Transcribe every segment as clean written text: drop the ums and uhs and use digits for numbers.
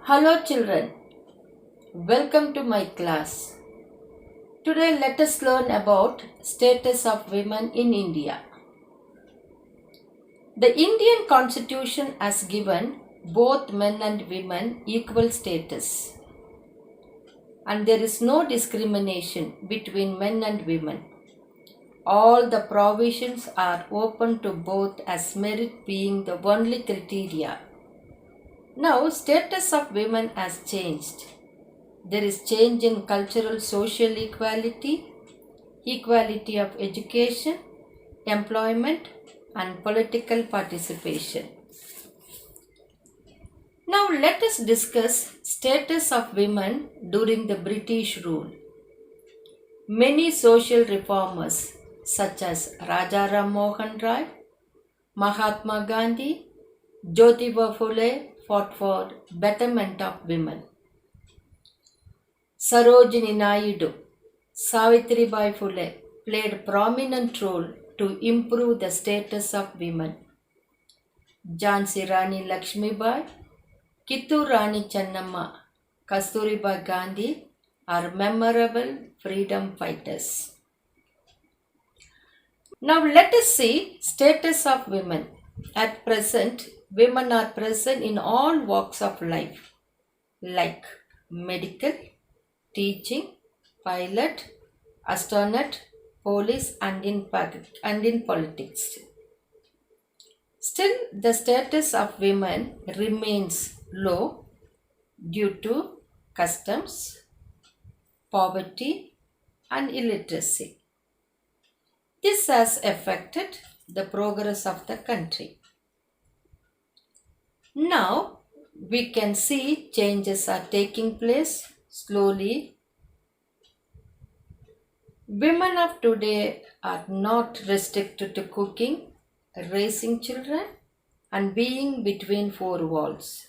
Hello children, welcome to my class. Today let us learn about status of women in India. The Indian Constitution has given both men and women equal status, and there is no discrimination between men and women. All the provisions are open to both, as merit being the only criteria. Now status of women has changed. There is change in cultural social equality, equality of education, employment and political participation. Now let us discuss status of women during the British rule. Many social reformers such as Raja Ram Mohan Rai, Mahatma Gandhi, Jyotiba Phule fought for betterment of women. Sarojini Naidu, Savitribai Phule played a prominent role to improve the status of women. Jhansi Rani Lakshmibai, Kittur Rani Channamma, Kasturiba Gandhi are memorable freedom fighters. Now let us see status of women. At present, women are present in all walks of life like medical, teaching, pilot, astronaut, police and in politics. Still, the status of women remains low due to customs, poverty and illiteracy. This has affected the progress of the country. Now, we can see changes are taking place slowly. Women of today are not restricted to cooking, raising children, and being between four walls.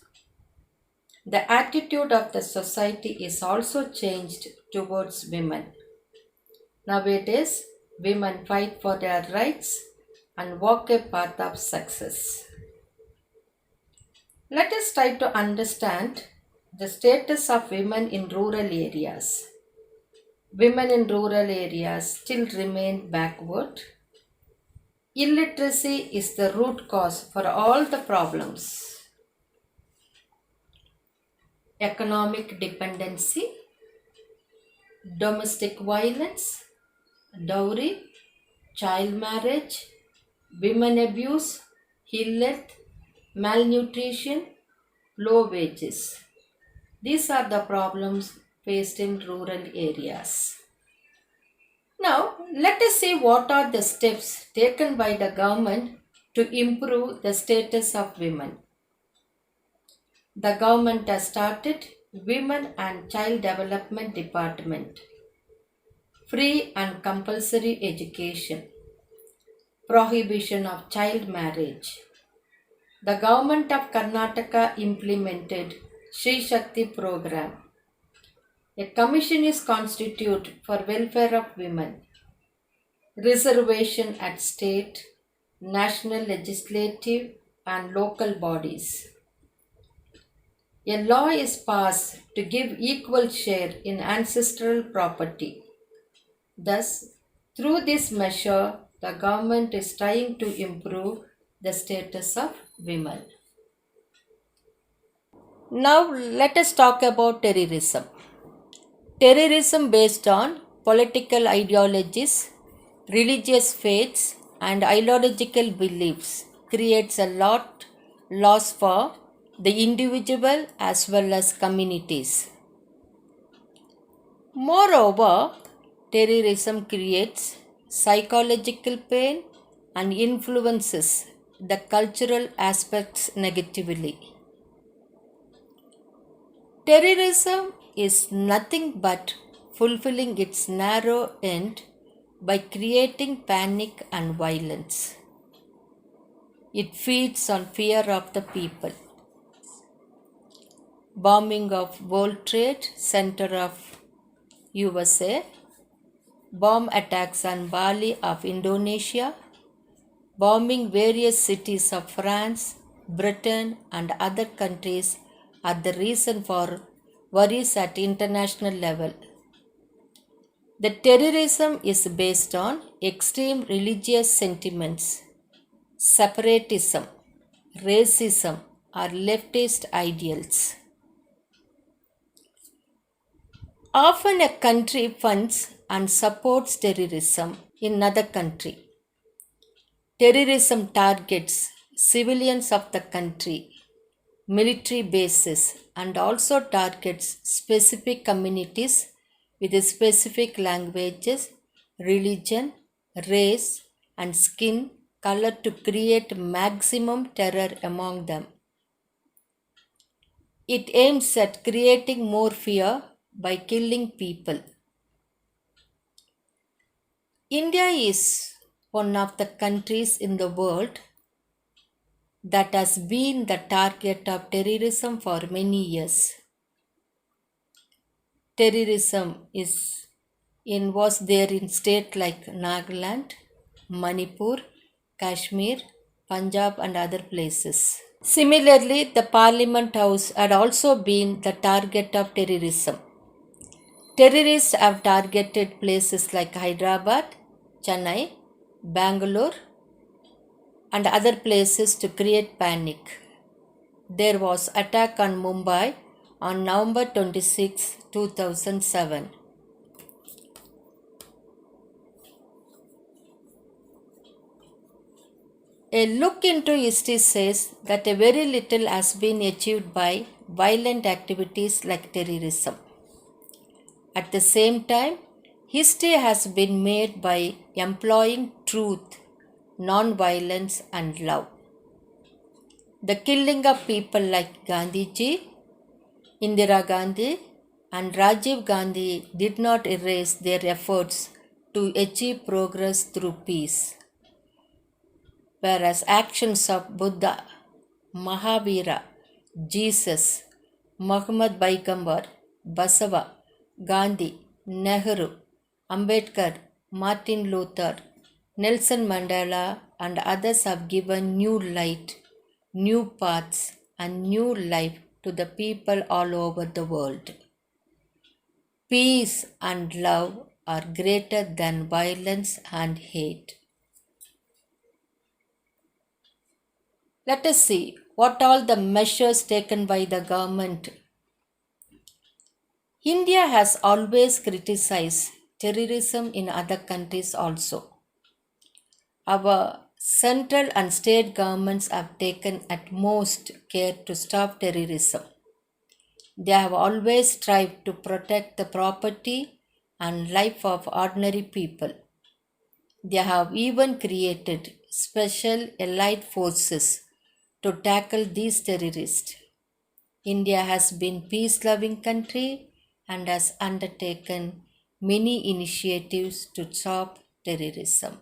The attitude of the society is also changed towards women. Nowadays, women fight for their rights and walk a path of success. Let us try to understand the status of women in rural areas. Women in rural areas still remain backward. Illiteracy is the root cause for all the problems. Economic dependency, domestic violence, dowry, child marriage, women abuse, ill health, malnutrition, low wages. These are the problems faced in rural areas. Now, let us see what are the steps taken by the government to improve the status of women. The government has started Women and Child Development Department, free and compulsory education, prohibition of child marriage. The government of Karnataka implemented Shri Shakti program. A commission is constituted for welfare of women. Reservation at state, national, legislative and local bodies. A law is passed to give equal share in ancestral property. Thus, through this measure, the government is trying to improve the status of women. Now, let us talk about terrorism. Terrorism based on political ideologies, religious faiths, and ideological beliefs creates a lot loss for the individual as well as communities. Moreover, terrorism creates psychological pain and influences the cultural aspects negatively. Terrorism is nothing but fulfilling its narrow end by creating panic and violence. It feeds on fear of the people. Bombing of World Trade Center of USA, bomb attacks on Bali of Indonesia, bombing various cities of France, Britain and other countries are the reason for worries at international level. The terrorism is based on extreme religious sentiments, separatism, racism, or leftist ideals. Often a country funds and supports terrorism in another country. Terrorism targets civilians of the country, military bases, and also targets specific communities with specific languages, religion, race, and skin color to create maximum terror among them. It aims at creating more fear by killing people. India is one of the countries in the world that has been the target of terrorism for many years. Terrorism was there in states like Nagaland, Manipur, Kashmir, Punjab, and other places. Similarly, the Parliament House had also been the target of terrorism. Terrorists have targeted places like Hyderabad, Chennai, Bangalore, and other places to create panic. There was attack on Mumbai on November 26, 2007. A look into history says that a very little has been achieved by violent activities like terrorism. At the same time, history has been made by employing truth, non-violence, and love. The killing of people like Gandhiji, Indira Gandhi, and Rajiv Gandhi did not erase their efforts to achieve progress through peace. Whereas actions of Buddha, Mahavira, Jesus, Muhammad Paigambar, Basava, Gandhi, Nehru, Ambedkar, Martin Luther, Nelson Mandela, and others have given new light, new paths, and new life to the people all over the world. Peace and love are greater than violence and hate. Let us see what all the measures taken by the government. India has always criticized terrorism in other countries also. Our central and state governments have taken utmost care to stop terrorism. They have always strived to protect the property and life of ordinary people. They have even created special allied forces to tackle these terrorists. India has been peace-loving country and has undertaken many initiatives to stop terrorism.